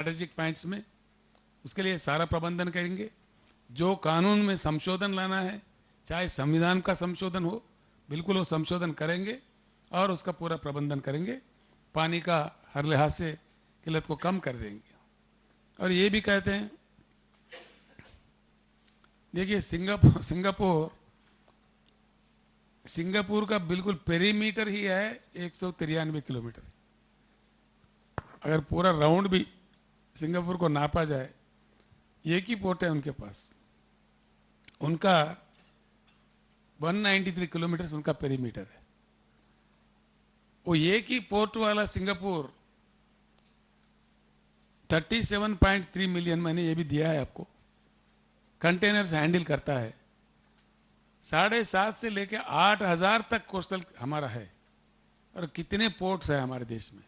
Strategic points में, उसके लिए सारा प्रबंधन करेंगे। जो कानून में संशोधन लाना है, चाहे संविधान का संशोधन हो, बिल्कुल वो संशोधन करेंगे और उसका पूरा प्रबंधन करेंगे। पानी का हर लिहाज से किल्लत को कम कर देंगे। और ये भी कहते हैं, देखिए सिंगापुर का बिल्कुल पेरीमीटर ही है 193 किलोमीटर। अगर पूरा राउंड भी सिंगापुर को नापा जाए, एक ही पोर्ट है उनके पास, उनका 193 किलोमीटर उनका पेरीमीटर है। वो एक ही पोर्ट वाला सिंगापुर 37.3 मिलियन, मैंने ये भी दिया है आपको, कंटेनर्स हैंडल करता है। 7.5 से लेकर 8,000 तक कोस्टल हमारा है। और कितने पोर्ट्स है हमारे देश में,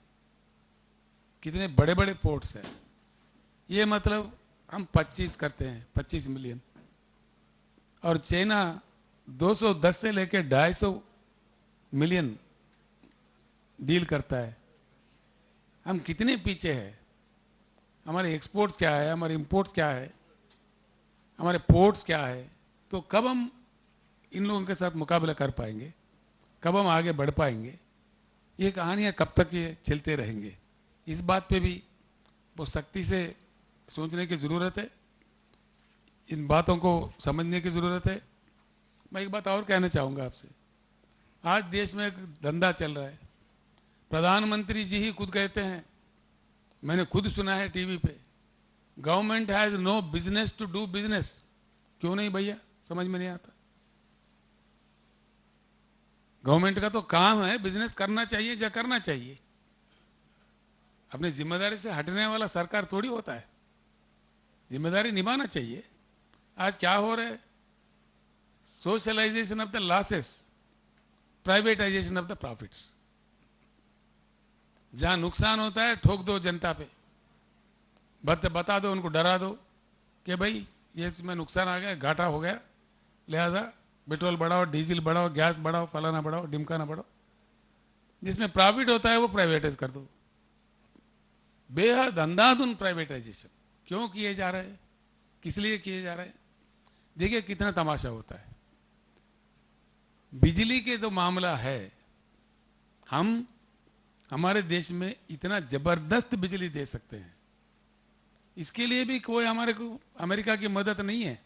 कितने बड़े बड़े पोर्ट्स हैं। ये मतलब हम 25 करते हैं, 25 मिलियन। और चाइना 210 से लेकर 250 मिलियन डील करता है। हम कितने पीछे हैं। हमारे एक्सपोर्ट्स क्या है, हमारे इंपोर्ट्स क्या है, हमारे पोर्ट्स क्या है। तो कब हम इन लोगों के साथ मुकाबला कर पाएंगे, कब हम आगे बढ़ पाएंगे। ये कहानियाँ कब तक ये चलते रहेंगे, इस बात पे भी बहुत सख्ती से सोचने की ज़रूरत है, इन बातों को समझने की ज़रूरत है। मैं एक बात और कहना चाहूँगा आपसे। आज देश में एक धंधा चल रहा है, प्रधानमंत्री जी ही खुद कहते हैं, मैंने खुद सुना है टीवी पे, government has no business to do business. क्यों नहीं भैया, समझ में नहीं आता। गवर्नमेंट का तो काम है बिजनेस करना चाहिए या करना चाहिए। अपनी जिम्मेदारी से हटने वाला सरकार थोड़ी होता है, जिम्मेदारी निभाना चाहिए। आज क्या हो रहा है, socialisation of the losses, privatisation of the profits. जहां नुकसान होता है ठोक दो जनता पे, बता दो, उनको डरा दो कि भाई ये इसमें नुकसान आ गया, घाटा हो गया, लिहाजा पेट्रोल बढ़ाओ, डीजल बढ़ाओ, गैस बढ़ाओ, फलाना बढ़ाओ, ढिमकाना बढ़ाओ। जिसमें प्रॉफिट होता है वो प्राइवेटाइज कर दो। बेहद अंधाधुन प्राइवेटाइजेशन क्यों किए जा रहे हैं, किस लिए किए जा रहे हैं। देखिए कितना तमाशा होता है। बिजली के जो मामला है, हम हमारे देश में इतना जबरदस्त बिजली दे सकते हैं, इसके लिए भी कोई हमारे को अमेरिका की मदद नहीं है,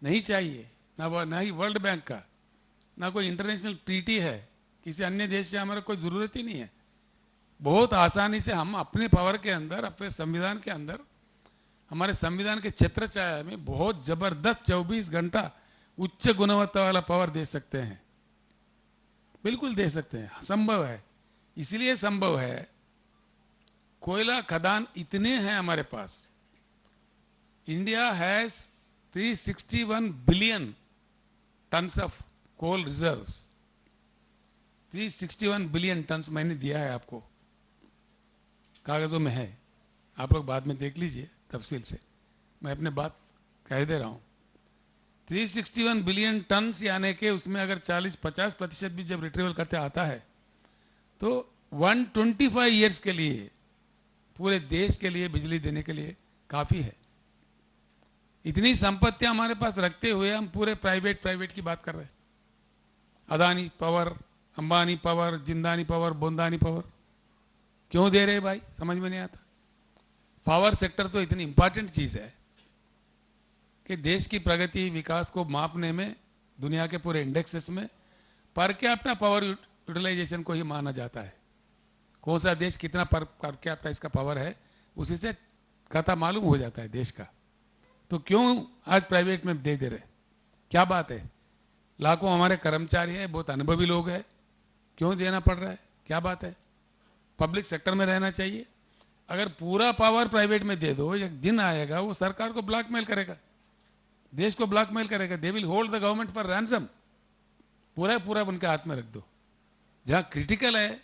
नहीं चाहिए, ना ही वर्ल्ड बैंक का, ना कोई इंटरनेशनल ट्रीटी है, किसी अन्य देश से हमारे कोई ज़रूरत ही नहीं है। बहुत आसानी से हम अपने पावर के अंदर, अपने संविधान के अंदर, हमारे संविधान के छत्रछाया में बहुत जबरदस्त 24 घंटा उच्च गुणवत्ता वाला पावर दे सकते हैं। बिल्कुल दे सकते हैं, संभव है। इसलिए संभव है, कोयला खदान इतने हैं हमारे पास। India has 361 billion tons of coal reserves. 361 billion tons मैंने दिया है आपको, कागजों में है, आप लोग बाद में देख लीजिए तफसील से, मैं अपने बात कह दे रहा हूं। 361 बिलियन टन्स यानी कि उसमें अगर 40-50% भी जब रिट्रीवल करते आता है तो 125 ईयर्स के लिए, पूरे देश के लिए बिजली देने के लिए काफ़ी है। इतनी संपत्तियां हमारे पास रखते हुए हम पूरे प्राइवेट की बात कर रहे हैं। Adani power, Ambani power, Jindani power, Bondani power क्यों दे रहे भाई, समझ में नहीं आता। पावर सेक्टर तो इतनी इंपॉर्टेंट चीज़ है कि देश की प्रगति, विकास को मापने में दुनिया के पूरे इंडेक्सेस में पर कैपिटा पावर यूटिलाइजेशन को ही माना जाता है। कौन सा देश कितना पर कैपिटा इसका पावर है, उसी से खाता मालूम हो जाता है देश का। तो क्यों आज प्राइवेट में दे रहे, क्या बात है। लाखों हमारे कर्मचारी हैं, बहुत अनुभवी लोग हैं, क्यों देना पड़ रहा है, क्या बात है। पब्लिक सेक्टर में रहना चाहिए। अगर पूरा पावर प्राइवेट में दे दो, एक दिन आएगा वो सरकार को ब्लैकमेल करेगा, देश को ब्लैकमेल करेगा। They will hold the government for ransom. पूरा उनके हाथ में रख दो। जहां क्रिटिकल है,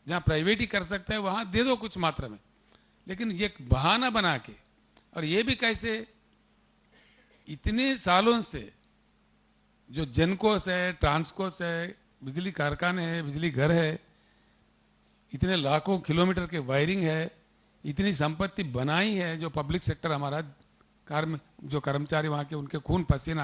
जहां प्राइवेट ही कर सकता है, वहां दे दो कुछ मात्रा में। लेकिन ये बहाना बना के, और ये भी कैसे, इतने सालों से जो जेनकोस है, ट्रांसकोस है, बिजली कारखाने हैं, बिजली घर है, इतने लाखों किलोमीटर के वायरिंग है, इतनी संपत्ति बनाई है जो पब्लिक सेक्टर हमारा, जो कर्मचारी वहाँ के उनके खून पसीना